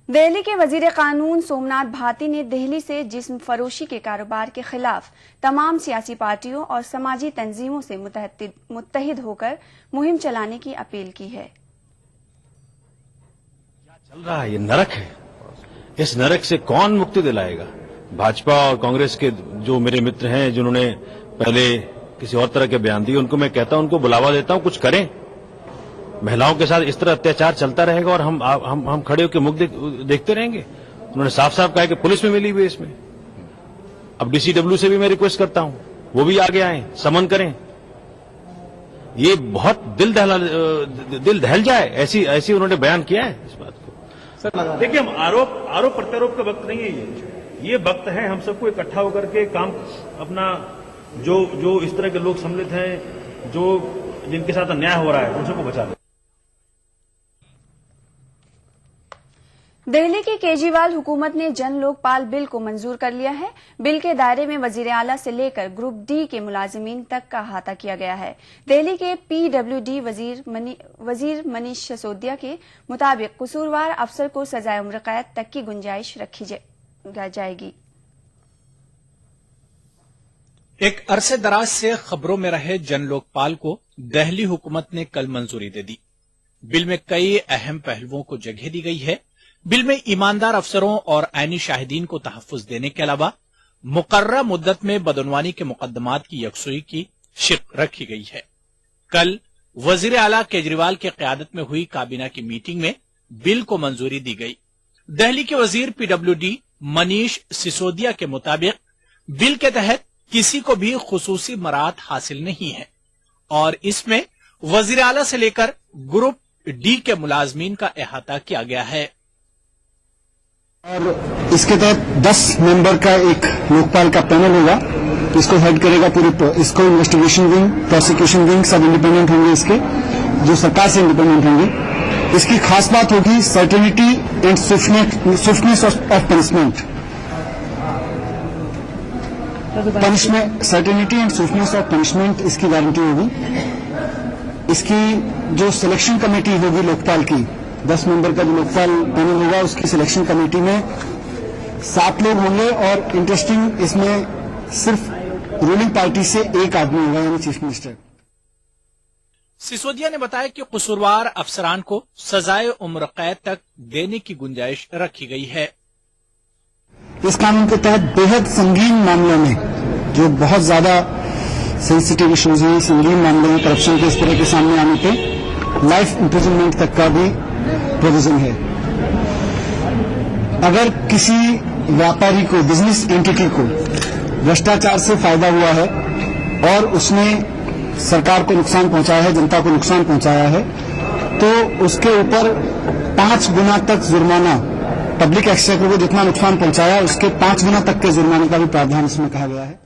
दिल्ली के वजीर कानून सोमनाथ भाटी ने दिल्ली से जिस्म फरोशी के कारोबार के खिलाफ तमाम सियासी पार्टियों और समाजी तंजीमों से मुत्तहिद होकर मुहिम चलाने की अपील की है। क्या चल रहा है? ये नरक है। इस नरक से कौन मुक्ति दिलाएगा? भाजपा और कांग्रेस के जो मेरे मित्र हैं, जिन्होंने पहले किसी और तरह के बयान दिए, उनको मैं कहता हूं, उनको बुलावा देता हूं, कुछ करें। महिलाओं के साथ इस तरह अत्याचार चलता रहेगा और हम खड़े होकर मुख देखते रहेंगे। उन्होंने साफ साफ कहा कि पुलिस में मिली हुई है इसमें। अब डीसीडब्ल्यू से भी मैं रिक्वेस्ट करता हूं, वो भी आगे आए, समन करें। ये बहुत दिल दहल जाए, ऐसी उन्होंने बयान किया है इस बात को। देखिए, हम आरोप प्रत्यारोप का वक्त नहीं है। ये वक्त है हम सबको इकट्ठा होकर के काम अपना जो इस तरह के लोग सम्मिलित हैं, जिनके साथ अन्याय हो रहा है, उन सबको बचा दें। दिल्ली की केजरीवाल हुकूमत ने जन लोकपाल बिल को मंजूर कर लिया है। बिल के दायरे में वजीर आला से लेकर ग्रुप डी के मुलाजिमीन तक का अहाता किया गया है। दिल्ली के पीडब्ल्यूडी वजीर मनीष सिसोदिया के मुताबिक कसूरवार अफसर को सजाए उम्र कैद तक की गुंजाइश रखी जाएगी। एक अरसे दराज से खबरों में रहे जन लोकपाल को दिल्ली हुकूमत ने कल मंजूरी दे दी। बिल में कई अहम पहलुओं को जगह दी गई है। बिल में ईमानदार अफसरों और आईनी शाहिदीन को तहफ्फुज देने के अलावा मुकर्ररा मुद्दत में बदनवानी के मुकदमात की यकसुई की शिक रखी गई है। कल वजीर आला केजरीवाल की क़यादत में हुई काबीना की मीटिंग में बिल को मंजूरी दी गई। दिल्ली के वजीर पीडब्ल्यूडी मनीष सिसोदिया के मुताबिक बिल के तहत किसी को भी खुसूसी मराहत हासिल नहीं है और इसमें वजीर आला से लेकर ग्रुप डी के मुलाजमीन का अहाता किया गया है। और इसके तहत 10 मेंबर का एक लोकपाल का पैनल होगा। इसको हेड करेगा इसको इन्वेस्टिगेशन विंग, प्रोसिक्यूशन विंग सब इंडिपेंडेंट होंगे, इसके जो सरकार से इंडिपेंडेंट होंगे। इसकी खास बात होगी certainty and swiftness of punishment. Certainty and swiftness of punishment इसकी गारंटी होगी। इसकी जो सिलेक्शन कमेटी होगी लोकपाल की, 10 मेंबर का जो लोकपाल पैनल होगा, उसकी सिलेक्शन कमेटी में 7 लोग होंगे और इंटरेस्टिंग इसमें सिर्फ रूलिंग पार्टी से एक आदमी होगा, यानी चीफ मिनिस्टर। सिसोदिया ने बताया कि कसूरवार अफसरान को सजाए उम्र कैद तक देने की गुंजाइश रखी गई है। इस कानून के तहत बेहद संगीन मामलों में, जो बहुत ज्यादा सेंसिटिव इश्यूज हैं, संगीन मामलों में करप्शन के इस तरह के सामने आने पे लाइफ इम्प्रिजनमेंट तक का भी प्रोविजन है। अगर किसी व्यापारी को, बिजनेस एंटिटी को भ्रष्टाचार से फायदा हुआ है और उसने सरकार को नुकसान पहुंचाया है, जनता को नुकसान पहुंचाया है, तो उसके ऊपर 5 गुना तक जुर्माना, पब्लिक एक्सचेकर को जितना नुकसान पहुंचाया उसके 5 गुना तक के जुर्माने का भी प्रावधान इसमें कहा गया है।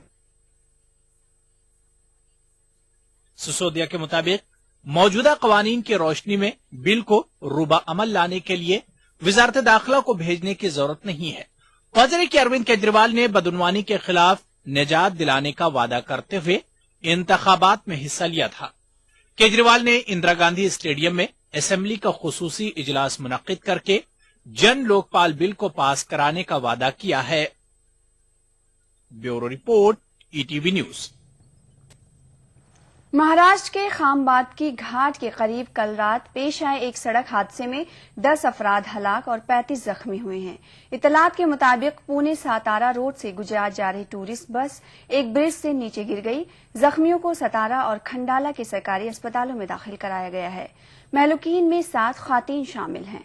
सिसोदिया के मुताबिक मौजूदा कवानीन की रोशनी में बिल को रूबा अमल लाने के लिए वजारत दाखिला को भेजने की जरूरत नहीं है। वज़ीर के अरविंद केजरीवाल ने बदनवानी के खिलाफ निजात दिलाने का वादा करते हुए इंतखाबात में हिस्सा लिया था। केजरीवाल ने इंदिरा गांधी स्टेडियम में असेंबली का खुसूसी इजलास मुनक्किद करके जन लोकपाल बिल को पास कराने का वादा किया है। Bureau report, ETV news. Maharashtra के खामबाद की घाट के करीब कल रात पेश आए एक सड़क हादसे में 10 अफराद हलाक और 35 जख्मी हुए हैं। इतलात के मुताबिक पुणे सतारा रोड से गुजरात जा रही टूरिस्ट बस एक ब्रिज से नीचे गिर गई। जख्मियों को सतारा और खंडाला के सरकारी अस्पतालों में दाखिल कराया गया है। महलूकीन में 7 खातीन शामिल हैं।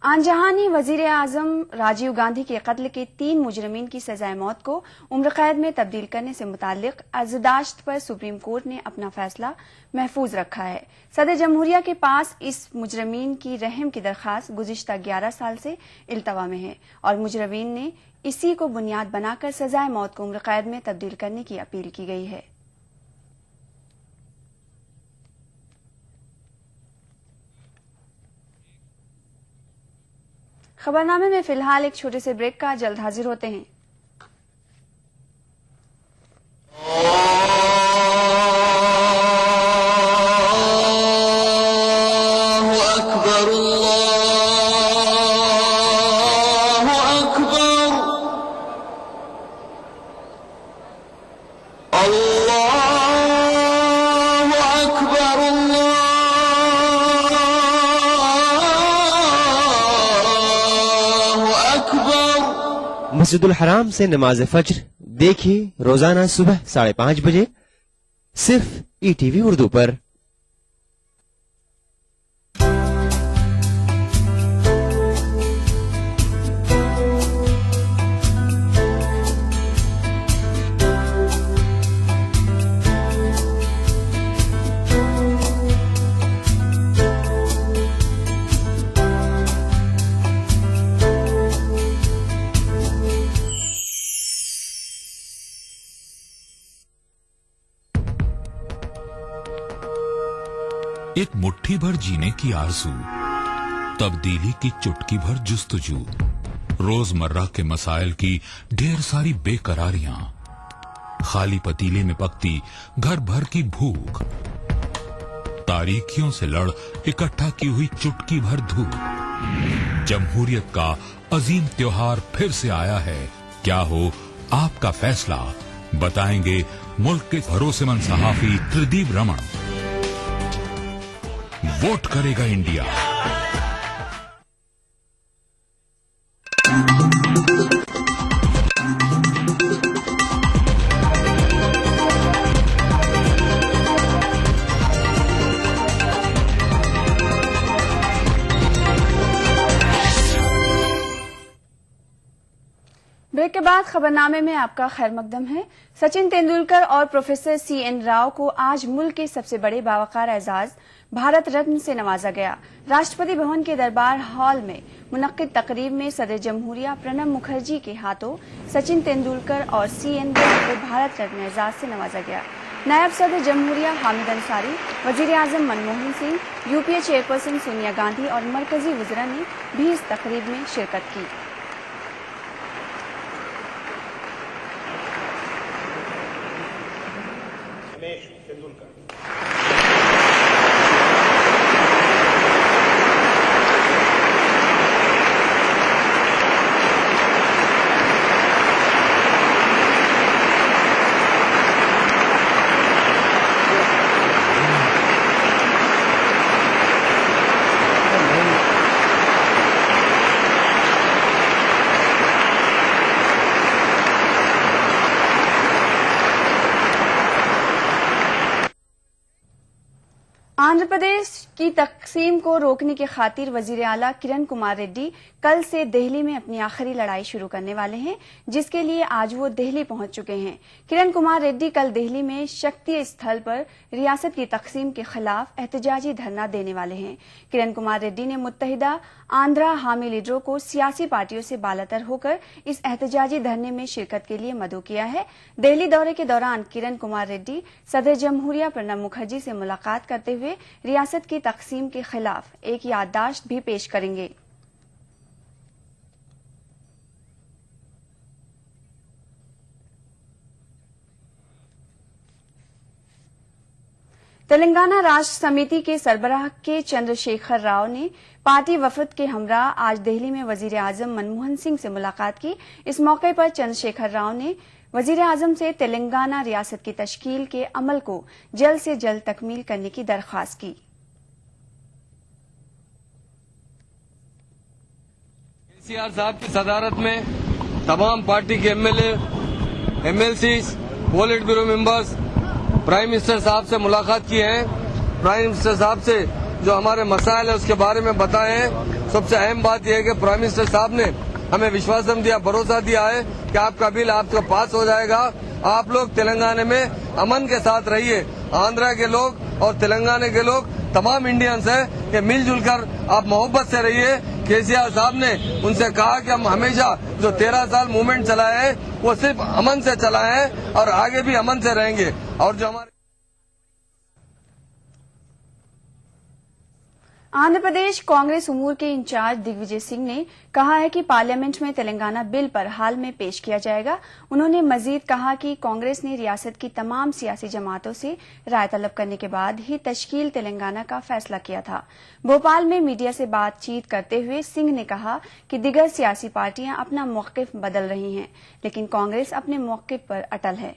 आनजहानी वजीर आजम राजीव गांधी के कत्ल के 3 मुजरिमीन की सजाए मौत को उम्र कैद में तब्दील करने से मुताल्लिक अर्जदाश्त पर सुप्रीम कोर्ट ने अपना फैसला महफूज रखा है। सदर जमहूरिया के पास इस मुजरिमीन की रहम की दरखास्त गुज़िश्ता 11 साल से इल्तवा में है और मुजरिमीन ने इसी को बुनियाद बनाकर सजाए मौत को उम्र कैद में तब्दील करने की अपील की गई है। खबरनामे में फिलहाल एक छोटे से ब्रेक का, जल्द हाजिर होते हैं। मस्जिदुल हराम से नमाज फज्र देखिए रोजाना सुबह 5:30 बजे सिर्फ ईटीवी उर्दू पर। एक मुट्ठी भर जीने की आरज़ू, तब्दीली की चुटकी भर जुस्तजू, रोजमर्रा के मसाइल की ढेर सारी बेकरारियां, खाली पतीले में पकती घर भर की भूख, तारीखियों से लड़ इकट्ठा की हुई चुटकी भर धूप। जमहूरियत का अजीम त्योहार फिर से आया है। क्या हो आपका फैसला, बताएंगे मुल्क के भरोसेमंद सहाफी त्रिदीप रमन। वोट करेगा इंडिया। ब्रेक के बाद खबरनामे में आपका खैर मकदम है। सचिन तेंदुलकर और प्रोफेसर CN राव को आज मुल्क के सबसे बड़े बावकार एजाज भारत रत्न से नवाजा गया। राष्ट्रपति भवन के दरबार हॉल में मुनक्किद तकरीब में सदर जमहूरिया प्रणब मुखर्जी के हाथों सचिन तेंदुलकर और CN राव को भारत रत्न एजाज से नवाजा गया। नायब सदर जमहूरिया हामिद अंसारी, वजीर आजम मनमोहन सिंह, UPA चेयरपर्सन सोनिया गांधी और मरकजी वज़रा ने भी इस तकरीब में शिरकत की। आंध्र प्रदेश की तकसीम को रोकने की खातिर वजीर आला किरण कुमार रेड्डी कल से दिल्ली में अपनी आखिरी लड़ाई शुरू करने वाले हैं, जिसके लिए आज वो दिल्ली पहुंच चुके हैं। किरण कुमार रेड्डी कल दिल्ली में शक्ति स्थल पर रियासत की तकसीम के खिलाफ एहतजाजी धरना देने वाले हैं। किरण कुमार रेड्डी ने मुत्तहिदा आंध्रा हामी लीडरों को सियासी पार्टियों से बालातर होकर इस एहतजाजी धरने में शिरकत के लिए मदऊ किया है। दिल्ली दौरे के दौरान किरण कुमार रेड्डी सदर जमहूरिया प्रणब मुखर्जी से मुलाकात करते हुए रियासत की तकसीम के खिलाफ एक याददाश्त भी पेश करेंगे। तेलंगाना राष्ट्र समिति के सरबराह के चंद्रशेखर राव ने पार्टी वफद के हमराह आज दिल्ली में वजीर आजम मनमोहन सिंह से मुलाकात की। इस मौके पर चंद्रशेखर राव ने वजीर आजम से तेलंगाना रियासत की तश्कील के अमल को जल्द से जल्द तकमील करने की दरख्वास्त की। केसीआर साहब की सदारत में तमाम पार्टी के MLA, MLCs, politburo members prime minister साहब से मुलाकात की है। प्राइम मिनिस्टर साहब से जो हमारे मसाइल है उसके बारे में बताए हैं। सबसे अहम बात यह है कि प्राइम मिनिस्टर साहब ने हमें विश्वास दिया, भरोसा दिया है कि आपका बिल आपका पास हो जाएगा। आप लोग तेलंगाना में अमन के साथ रहिए। आंध्रा के लोग और तेलंगाना के लोग तमाम इंडियंस हैं कि मिलजुल कर आप मोहब्बत से रहिए। केसीआर साहब ने उनसे कहा कि हम हमेशा जो 13 साल मूवमेंट चलाए हैं वो सिर्फ अमन से चलाए हैं और आगे भी अमन से रहेंगे। और जो हमारे आंध्र प्रदेश कांग्रेस उमूर के इंचार्ज दिग्विजय सिंह ने कहा है कि पार्लियामेंट में तेलंगाना बिल पर हाल में पेश किया जाएगा। उन्होंने मजीद कहा कि कांग्रेस ने रियासत की तमाम सियासी जमातों से राय तलब करने के बाद ही तश्कील तेलंगाना का फैसला किया था। भोपाल में मीडिया से बातचीत करते हुए सिंह ने कहा कि दिगर सियासी पार्टियां अपना मौकिफ बदल रही हैं, लेकिन कांग्रेस अपने मौकिफ पर अटल है।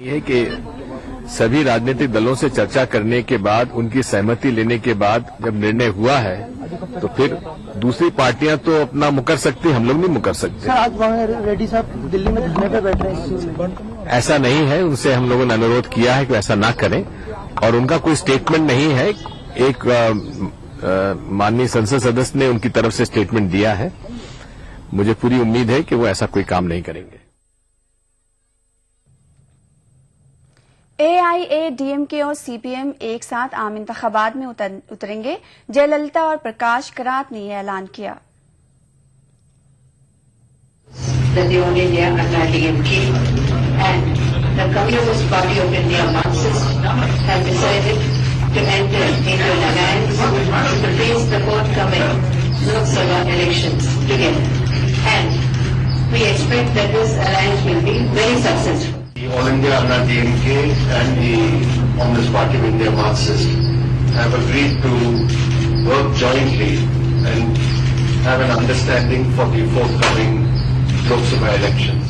ये है कि सभी राजनीतिक दलों से चर्चा करने के बाद उनकी सहमति लेने के बाद जब निर्णय हुआ है तो फिर दूसरी पार्टियां तो अपना मुकर सकती, हम लोग नहीं मुकर सकते। सर, आज रेड्डी साहब दिल्ली में धरने पे बैठ रहे हैं। ऐसा नहीं है, उनसे हम लोगों ने अनुरोध किया है कि ऐसा ना करें और उनका कोई स्टेटमेंट नहीं है। एक माननीय संसद सदस्य ने उनकी तरफ से स्टेटमेंट दिया है। मुझे पूरी उम्मीद है कि वो ऐसा कोई काम नहीं करेंगे। AIADMK और CPM एक साथ आम इंतखाबात में उतरेंगे। जयललिता और प्रकाश करात ने यह ऐलान किया। The All India AIADMK and the Communist Party of India Marxist have decided to enter into an alliance to face the forthcoming Lok Sabha elections together. And we expect that this alliance will be very successful. The All India AIADMK and the Communist Party of India Marxist have agreed to work jointly and have an understanding for the forthcoming Lok Sabha elections.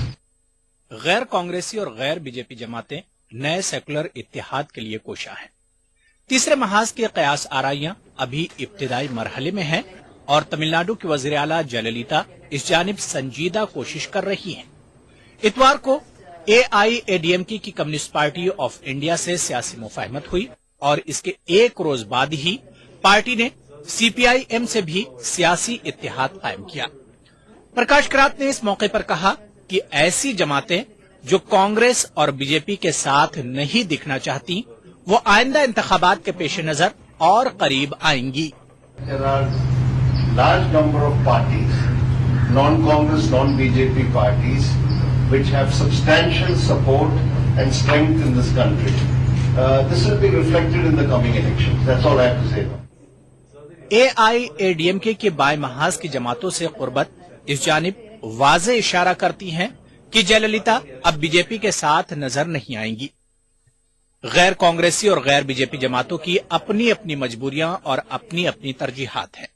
गैर कांग्रेसी और गैर BJP जमातें नए secular इत्तेहाद के लिए कोशा हैं। तीसरे महाज की कयास आराइयां अभी इब्तिदाई मरहले में हैं और तमिलनाडु की वजीर आला जयललिता इस जानिब संजीदा कोशिश कर रही हैं। इतवार को AIADMK की कम्युनिस्ट पार्टी ऑफ इंडिया से सियासी मुफाहमत हुई और इसके एक रोज बाद ही पार्टी ने CPIM से भी सियासी इत्तेहाद कायम किया। प्रकाश करात ने इस मौके पर कहा कि ऐसी जमातें जो कांग्रेस और बीजेपी के साथ नहीं दिखना चाहती वो आइंदा इंतखाबात के पेश नजर और करीब आएंगी। There are large number of parties, non-Congress, non-BJP parties, which have substantial support and strength in this country. This will be reflected in the coming elections. That's all I have to say. AIADMK के बाएं महाज की जमातों से कुर्बत इस जानिब वाज़े इशारा करती हैं कि जयललिता अब बीजेपी के साथ नजर नहीं आएंगी। गैर कांग्रेसी और गैर बीजेपी जमातों की अपनी अपनी मजबूरियां और अपनी अपनी तरजीहात हैं।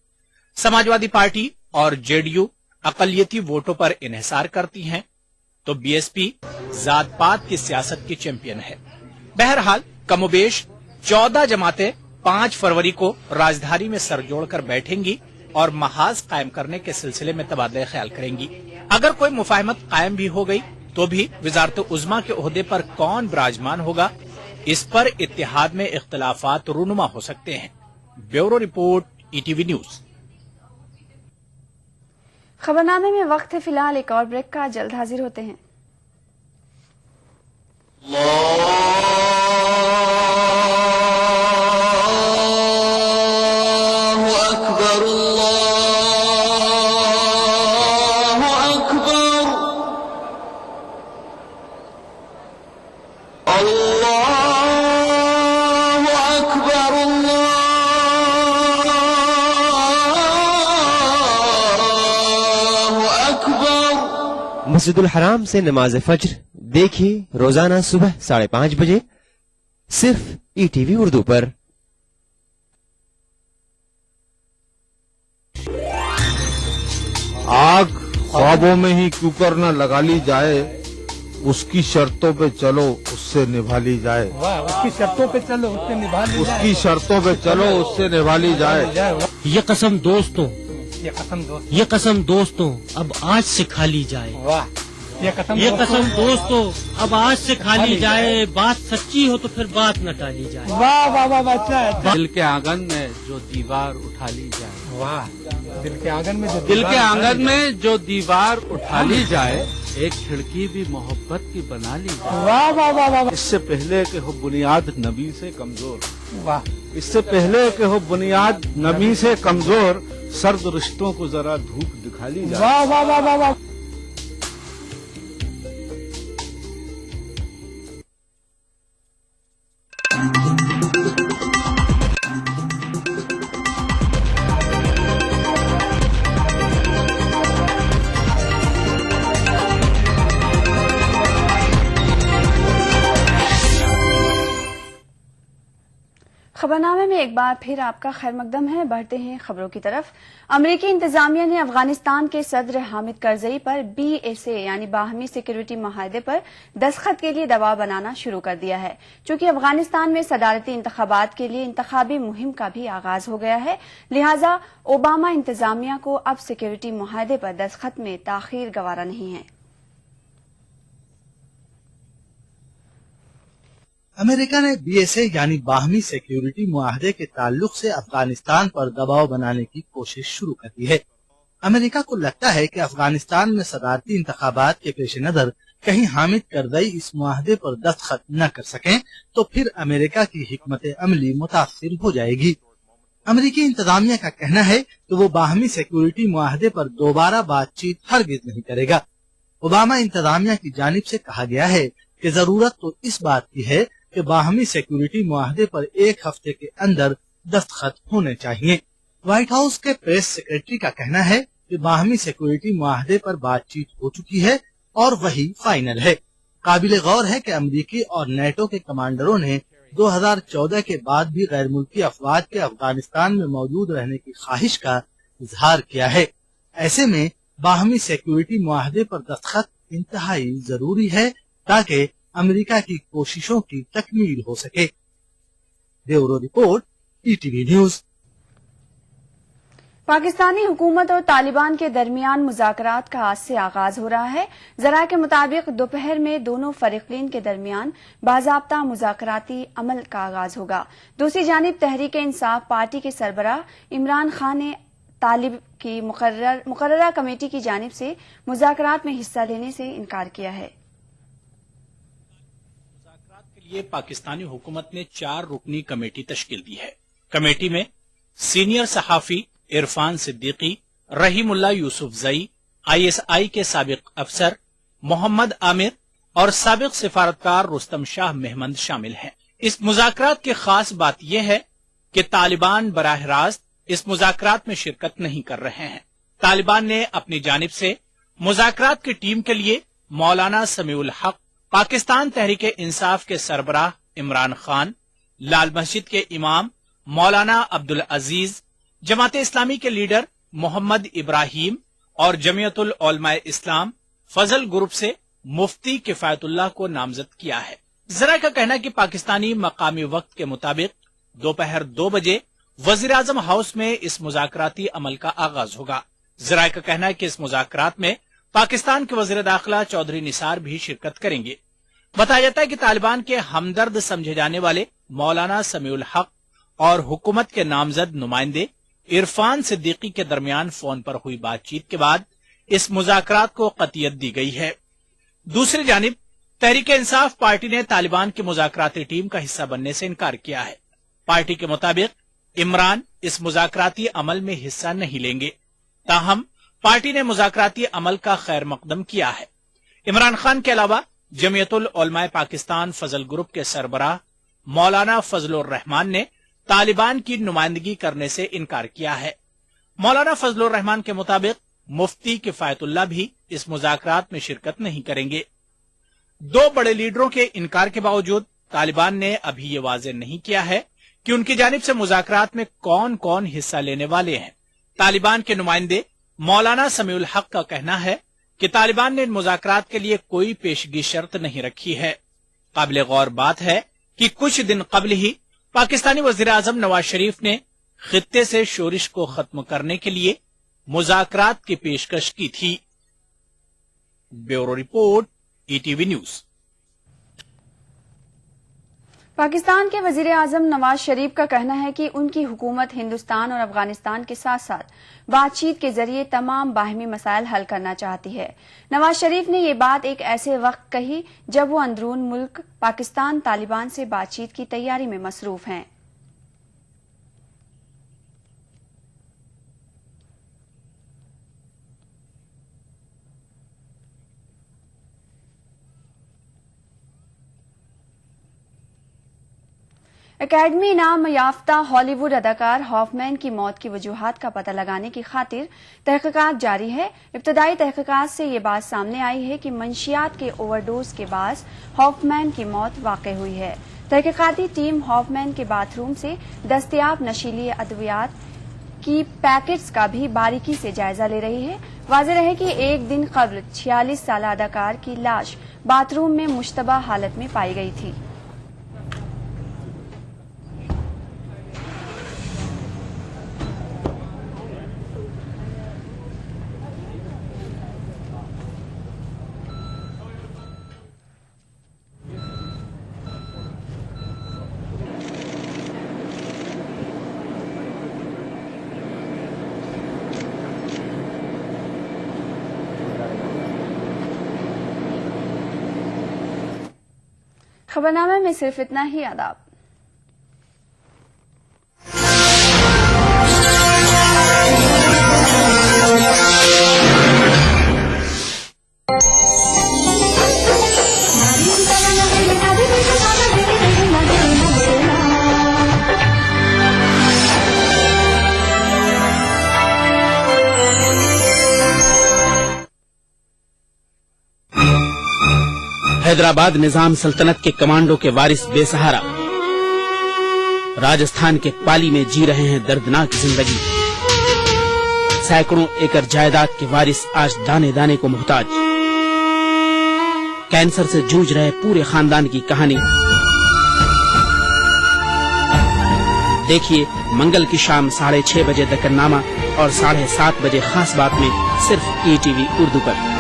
समाजवादी पार्टी और जेडीयू अकलियती वोटों पर इन्हिसार करती हैं तो बीएसपी जात पात की सियासत की चैंपियन है। बहरहाल कमोबेश 14 जमातें 5 फरवरी को राजधानी में सर जोड़कर बैठेंगी और महाज कायम करने के सिलसिले में तबादला ख्याल करेंगी। अगर कोई मुफाहमत कायम भी हो गई तो भी वजारत उज़्मा के ओहदे पर कौन विराजमान होगा, इस पर इत्तेहाद में इख्तिलाफात रूनुमा हो सकते हैं। Bureau report, ETV news. खबरनामे में वक्त है फिलहाल एक और ब्रेक का, जल्द हाजिर होते हैं। मस्जिदुल हराम से नमाज फज्र देखिए रोजाना सुबह 5:30 बजे सिर्फ ETV उर्दू पर। आग ख्वाबों में ही क्यों कर न लगा ली जाए, उसकी शर्तों पे चलो उससे निभा ली जाए। उसकी शर्तों पे चलो उससे निभा ली जाए। उसकी शर्तों पे चलो उससे निभा ली जाए। ये कसम दोस्तों, ये कसम दोस्तों अब आज से खा ली जाए। वाह, ये कसम दोस्तों अब आज से खा ली जाए। बात सच्ची हो तो फिर बात न टाली जाए। वाह वाह वाह, अच्छा। दिल के आंगन में जो दीवार उठा ली जाए। वाह, दिल के आंगन में जो दीवार उठा ली जाए, एक खिड़की भी मोहब्बत की बना ली जाए। वाह वाह वाह वाह। इससे पहले कि हो बुनियाद नबी से कमजोर, वाह, इससे पहले कि हो बुनियाद नबी से कमजोर, सर्द रिश्तों को जरा धूप दिखा ली जाए। वाह वाह वाह वाह वाह। खबरनामे में एक बार फिर आपका खैर मकदम है। बढ़ते हैं खबरों की तरफ। अमेरिकी इंतजामिया ने अफगानिस्तान के सदर हामिद करजई पर BSA यानी बाहमी सिक्योरिटी माहदे पर दस्तखत के लिए दबाव बनाना शुरू कर दिया है। चूंकि अफगानिस्तान में सदारती इंतखाबात के लिए इंतखाबी मुहिम का भी आगाज हो गया है, लिहाजा ओबामा इंतजामिया को अब सिक्योरिटी माहदे पर दस्तखत में ताखीर गवारा नहीं है। अमेरिका ने BSA यानी बाहमी सिक्योरिटी मुआहदे के ताल्लुक से अफगानिस्तान पर दबाव बनाने की कोशिश शुरू कर दी है। अमेरिका को लगता है कि अफगानिस्तान में सदारती इंतखाबात के पेश नजर कहीं हामिद करजई इस मुआहदे पर दस्तखत न कर सकें तो फिर अमेरिका की हिकमत अमली मुतासिर हो जाएगी। अमेरिकी इंतजामिया का कहना है कि वो बाहमी सिक्योरिटी मुआहदे पर दोबारा बातचीत हरगिज नहीं करेगा। ओबामा इंतजामिया की जानिब से कहा गया है कि जरूरत तो इस बात की है कि बाहमी सिक्योरिटी मुआहदे पर 1 हफ्ते के अंदर दस्तखत होने चाहिए। व्हाइट हाउस के प्रेस सेक्रेटरी का कहना है कि बाहमी सिक्योरिटी मुआहदे पर बातचीत हो चुकी है और वही फाइनल है। काबिल गौर है कि अमेरिकी और नेटो के कमांडरों ने 2014 के बाद भी गैर मुल्की अफवाज के अफगानिस्तान में मौजूद रहने की ख्वाहिश का इजहार किया है। ऐसे में बाहमी सिक्योरिटी मुआहदे पर दस्तखत इंतहाई जरूरी है ताकि अमेरिका की कोशिशों की तकमील हो सके। Bureau report, ETV news. Pakistani हुकूमत और तालिबान के दरमियान मुज़ाकरात का आज से आगाज हो रहा है। जरा के मुताबिक दोपहर में दोनों फरीकीन के दरमियान बाज़ाब्ता मुज़ाकराती अमल का आगाज होगा। दूसरी जानिब तहरीक इंसाफ पार्टी के सरबराह इमरान खान ने तालिब की मुकर्ररा कमेटी की जानिब से मुज़ाकरात में हिस्सा लेने से इनकार किया है। ये पाकिस्तानी हुकूमत ने 4 रुकनी कमेटी तश्कील दी है। कमेटी में सीनियर सहाफी इरफान सिद्दीकी, रहीमुल्लाह यूसुफजई, ISI के साबिक अफसर मोहम्मद आमिर और साबिक सिफारतकार रुस्तम शाह मेहमद शामिल हैं। इस मुज़ाकरात की खास बात यह है कि तालिबान बराह रास्त इस मुज़ाकरात में शिरकत नहीं कर रहे हैं। तालिबान ने अपनी जानिब से मुज़ाकरात की टीम के लिए मौलाना समीउल हक, पाकिस्तान तहरीक इंसाफ के सरबराह इमरान खान, लाल मस्जिद के इमाम मौलाना अब्दुल अजीज, जमात इस्लामी के लीडर मोहम्मद इब्राहिम और जमियतुल उलमाए इस्लाम फजल ग्रुप से मुफ्ती किफायतुल्लाह को नामजद किया है। जरा का कहना कि पाकिस्तानी मकामी वक्त के मुताबिक दोपहर 2 बजे वजीर आजम हाउस में इस मुज़ाकराती अमल का आगाज होगा। जरा का कहना है कि इस मुज़ाकरात में पाकिस्तान के वजीर दाखिला चौधरी निसार भी शिरकत करेंगे। बताया जाता है कि तालिबान के हमदर्द समझे जाने वाले मौलाना समीउल हक और हुकूमत के नामजद नुमाइंदे इरफान सिद्दीकी के दरमियान फोन पर हुई बातचीत के बाद इस मुज़ाकरात को कतियत दी गई है। दूसरी जानिब तहरीक इंसाफ पार्टी ने तालिबान की मुज़ाकराती टीम का हिस्सा बनने से इनकार किया है। पार्टी के मुताबिक इमरान इस मुज़ाकराती अमल में हिस्सा नहीं लेंगे। ताहम पार्टी ने मुज़ाकराती अमल का खैर मकदम किया है। इमरान खान के अलावा जमियतुल उलमाए पाकिस्तान फजल ग्रुप के सरबराह मौलाना फजलुर रहमान ने तालिबान की नुमाइंदगी करने से इनकार किया है। मौलाना फजलुर रहमान के मुताबिक मुफ्ती किफायतुल्लाह भी इस मुज़ाकरात में शिरकत नहीं करेंगे। 2 बड़े लीडरों के इनकार के बावजूद तालिबान ने अभी ये वाज़ेह नहीं किया है कि उनकी जानिब से मुज़ाकरात में कौन कौन हिस्सा लेने वाले हैं। तालिबान के नुमाइंदे मौलाना समीउल हक का कहना है कि तालिबान ने इन मुज़ाकरात के लिए कोई पेशगी शर्त नहीं रखी है। काबिल गौर बात है कि कुछ दिन कबल ही पाकिस्तानी वजीर आजम नवाज शरीफ ने खित्ते से शोरिश को खत्म करने के लिए मुज़ाकरात की पेशकश की थी। Bureau report, ETV news. Pakistan के वजीर आजम नवाज शरीफ का कहना है कि उनकी हुकूमत हिंदुस्तान और अफगानिस्तान के साथ साथ बातचीत के जरिए तमाम बाहमी मसाइल हल करना चाहती है। नवाज शरीफ ने ये बात एक ऐसे वक्त कही जब वो अंदरून मुल्क पाकिस्तान तालिबान से बातचीत की तैयारी में मसरूफ हैं। एकेडमी इनाम याफ्ता हॉलीवुड अदाकार हॉफमैन की मौत की वजूहात का पता लगाने की खातिर तहकीकात जारी है। इब्तदाई तहकीकात से ये बात सामने आई है कि मंशियात के ओवरडोज के बाद हॉफमैन की मौत वाक़ई हुई है। तहकीकाती टीम हॉफमैन के बाथरूम से दस्तयाब नशीली अद्वियात की पैकेट्स का भी बारीकी से जायजा ले रही है। वाज़ेह रहे कि एक दिन कबल 46 साल अदाकार की लाश बाथरूम में मुश्तबा हालत में पाई गई थी। खबरनामे में सिर्फ इतना ही। आदाब। हैदराबाद निजाम सल्तनत के कमांडो के वारिस बेसहारा राजस्थान के पाली में जी रहे हैं दर्दनाक जिंदगी। सैकड़ों एकड़ जायदाद के वारिस आज दाने दाने को मोहताज। कैंसर से जूझ रहे पूरे खानदान की कहानी देखिए मंगल की शाम 6:30 बजे दक्कननामा और 7:30 बजे खास बात में सिर्फ ईटीवी उर्दू पर।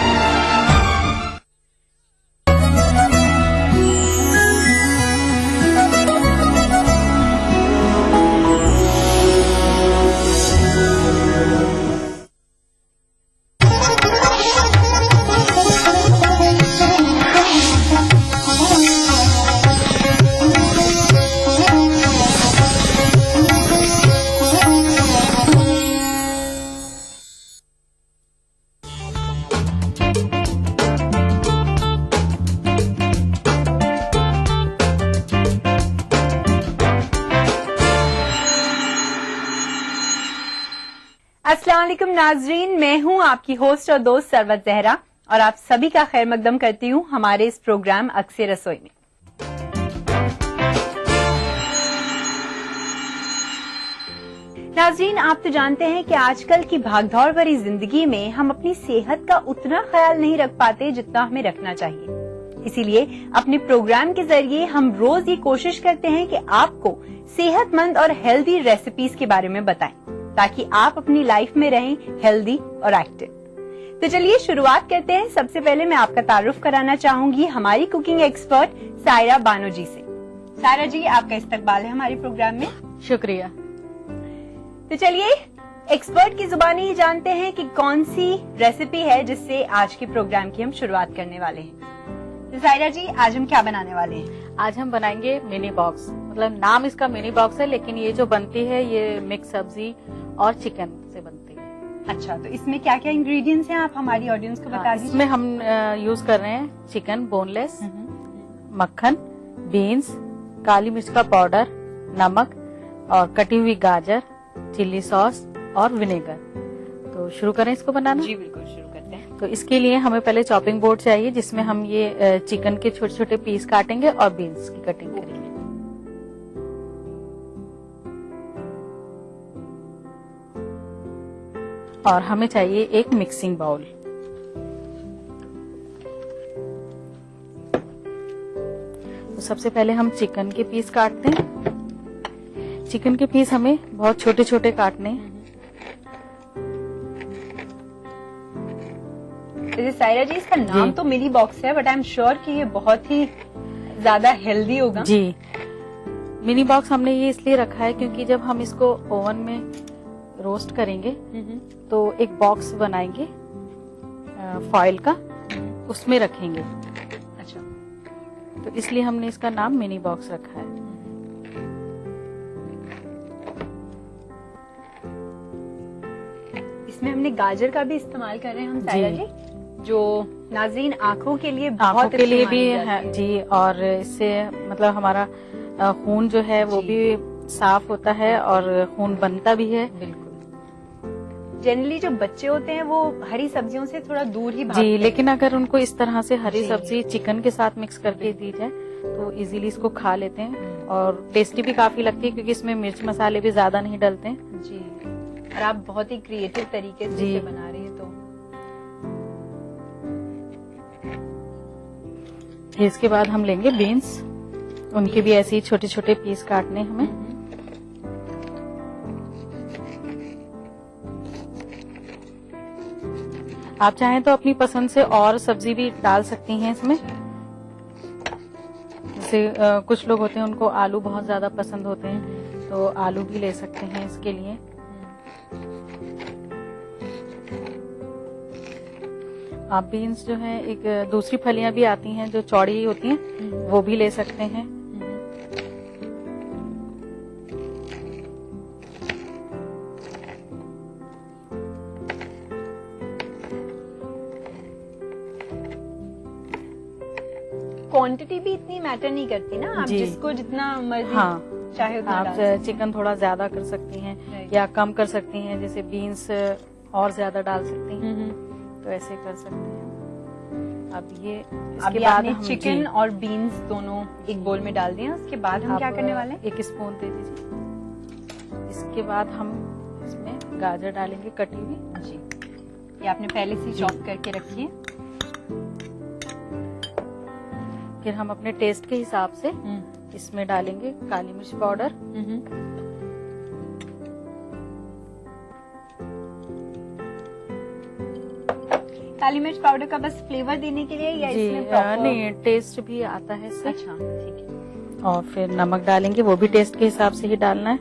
अस्सलाम वालेकुम नाजरीन, मैं हूं आपकी होस्ट और दोस्त सरवत जहरा और आप सभी का खैर मकदम करती हूं हमारे इस प्रोग्राम अक्से रसोई में। नाजरीन, आप तो जानते हैं कि आजकल की भागदौड़ भरी जिंदगी में हम अपनी सेहत का उतना ख्याल नहीं रख पाते जितना हमें रखना चाहिए। इसीलिए अपने प्रोग्राम के जरिए हम रोज ये कोशिश करते हैं कि आपको सेहतमंद और हेल्दी रेसिपीज के बारे में बताएं ताकि आप अपनी लाइफ में रहें हेल्दी और एक्टिव। तो चलिए शुरुआत करते हैं। सबसे पहले मैं आपका तारुफ कराना चाहूंगी हमारी कुकिंग एक्सपर्ट सायरा बानो जी से। सायरा जी, आपका इस्तकबाल है हमारे प्रोग्राम में। शुक्रिया। तो चलिए एक्सपर्ट की जुबानी ही जानते हैं कि कौन सी रेसिपी है जिससे आज के प्रोग्राम की हम शुरुआत करने वाले हैं। तो सायरा जी, आज हम क्या बनाने वाले हैं? आज हम बनाएंगे मिनी बॉक्स। मतलब नाम इसका मिनी बॉक्स है, लेकिन ये जो बनती है ये मिक्स सब्जी और चिकन से बनती है। अच्छा, तो इसमें क्या क्या इंग्रेडिएंट्स हैं आप हमारी ऑडियंस को बता दीजिए। इसमें हम यूज कर रहे हैं चिकन बोनलेस, मक्खन, बीन्स, काली मिर्च का पाउडर, नमक और कटी हुई गाजर, चिल्ली सॉस और विनेगर। तो शुरू करें इसको बनाना? जी बिल्कुल, शुरू करते हैं। तो इसके लिए हमें पहले चॉपिंग बोर्ड चाहिए जिसमें हम ये चिकन के छोटे छोटे पीस काटेंगे और बीन्स की कटिंग करेंगे। और हमें चाहिए एक मिक्सिंग बाउल। तो सबसे पहले हम चिकन के पीस काटते हैं। चिकन के पीस हमें बहुत छोटे छोटे काटने हैं। सायरा जी, इसका नाम तो मिनी बॉक्स है बट आई एम श्योर कि ये बहुत ही ज्यादा हेल्दी होगा। जी, मिनी बॉक्स हमने ये इसलिए रखा है क्योंकि जब हम इसको ओवन में रोस्ट करेंगे तो एक बॉक्स बनाएंगे फॉइल का, उसमें रखेंगे। अच्छा, तो इसलिए हमने इसका नाम मिनी बॉक्स रखा है। इसमें हमने गाजर का भी इस्तेमाल कर रहे हैं हम सायरा जी, जो नाज़रीन आंखों के लिए बहुत के लिए भी है जी। और इससे मतलब हमारा खून जो है वो भी साफ होता है और खून बनता भी है। बिल्कुल। जनरली जो बच्चे होते हैं वो हरी सब्जियों से थोड़ा दूर ही भागते जी, हैं। लेकिन अगर उनको इस तरह से हरी सब्जी चिकन के साथ मिक्स करके दी जाए तो इजीली इसको खा लेते हैं और टेस्टी भी काफी लगती है क्योंकि इसमें मिर्च मसाले भी ज्यादा नहीं डलते हैं। जी, और आप बहुत ही क्रिएटिव तरीके से इसे बना रही हैं तो। फिर इसके बाद हम लेंगे बीन्स, उनके भी ऐसे ही छोटे छोटे पीस काटने हमें। आप चाहें तो अपनी पसंद से और सब्जी भी डाल सकती हैं इसमें। जैसे कुछ लोग होते हैं उनको आलू बहुत ज्यादा पसंद होते हैं, तो आलू भी ले सकते हैं इसके लिए। आप बीन्स जो है, एक दूसरी फलियां भी आती हैं जो चौड़ी होती हैं, वो भी ले सकते हैं। क्वांटिटी भी इतनी मैटर नहीं करती ना, आप जिसको जितना मर्जी चाहे उतना आप चिकन थोड़ा ज्यादा कर सकती हैं या कम कर सकती हैं, जैसे बीन्स और ज्यादा डाल सकती हैं, तो ऐसे कर सकते हैं। अब ये इसके बाद हम चिकन और बीन्स दोनों एक बोल में डाल दिए। उसके बाद हम क्या करने वाले हैं? 1 स्पून दे दीजिए। इसके बाद हम इसमें गाजर डालेंगे कटी हुई। जी, ये आपने पहले से चॉप करके रखी है। फिर हम अपने टेस्ट के हिसाब से इसमें डालेंगे काली मिर्च पाउडर, काली मिर्च पाउडर का बस फ्लेवर देने के लिए या इसमें प्रॉपर? नहीं, टेस्ट भी आता है इससे। अच्छा, ठीक है। और फिर नमक डालेंगे, वो भी टेस्ट के हिसाब से ही डालना है।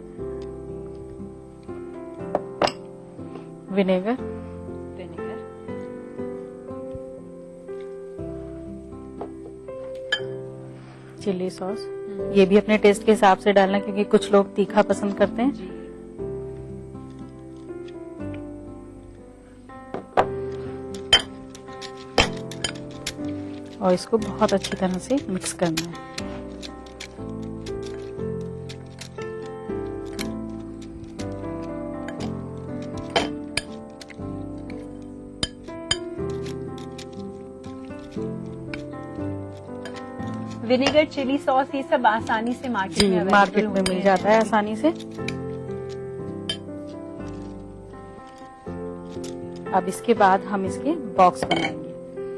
विनेगर, चिली सॉस, ये भी अपने टेस्ट के हिसाब से डालना है क्योंकि कुछ लोग तीखा पसंद करते हैं। और इसको बहुत अच्छी तरह से मिक्स करना है। विनेगर, चिली सॉस, ये सब आसानी से मार्केट में मिल जाता है आसानी से। अब इसके बाद हम इसके बॉक्स बनाएंगे।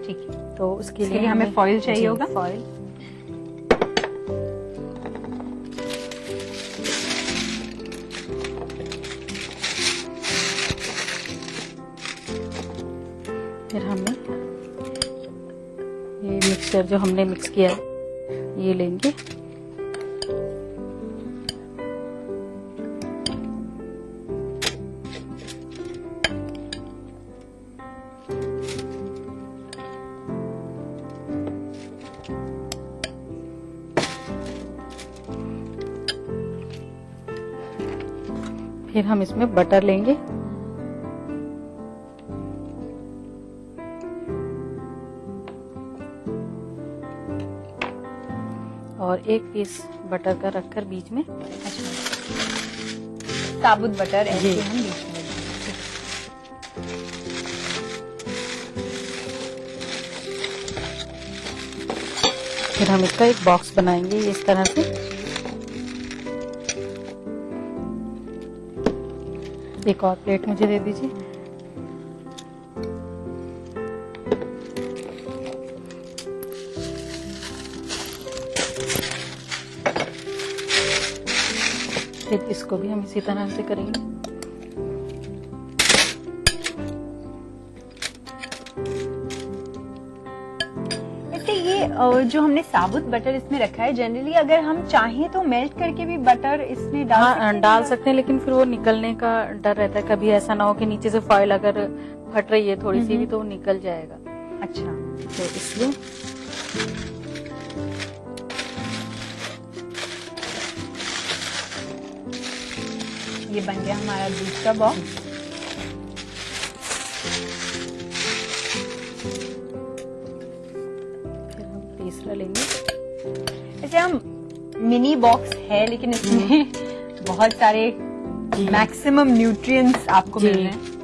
ठीक है, तो उसके लिए हमें फॉइल चाहिए होगा। फॉइल, फिर हमें ये मिक्सचर जो हमने मिक्स किया है ये लेंगे। फिर हम इसमें बटर लेंगे और 1 पीस बटर का रखकर बीच में। अच्छा, साबुत बटर ऐसे हम बीच में। फिर हम इसका एक बॉक्स बनाएंगे इस तरह से। एक और प्लेट मुझे दे दीजिए। फिर इसको भी हम इसी तरह से करेंगे। जो हमने साबुत बटर इसमें रखा है, जनरली अगर हम चाहें तो मेल्ट करके भी बटर इसमें डाल सकते हैं, लेकिन फिर वो निकलने का डर रहता है। कभी ऐसा ना हो कि नीचे से फॉइल अगर फट रही है थोड़ी सी भी तो वो निकल जाएगा। अच्छा, तो इसलिए ये बन गया हमारा दूसरा बॉक्स। तीसरा लेंगे। ऐसे हम मिनी बॉक्स है लेकिन इसमें बहुत सारे मैक्सिमम न्यूट्रिएंट्स आपको मिल रहे हैं।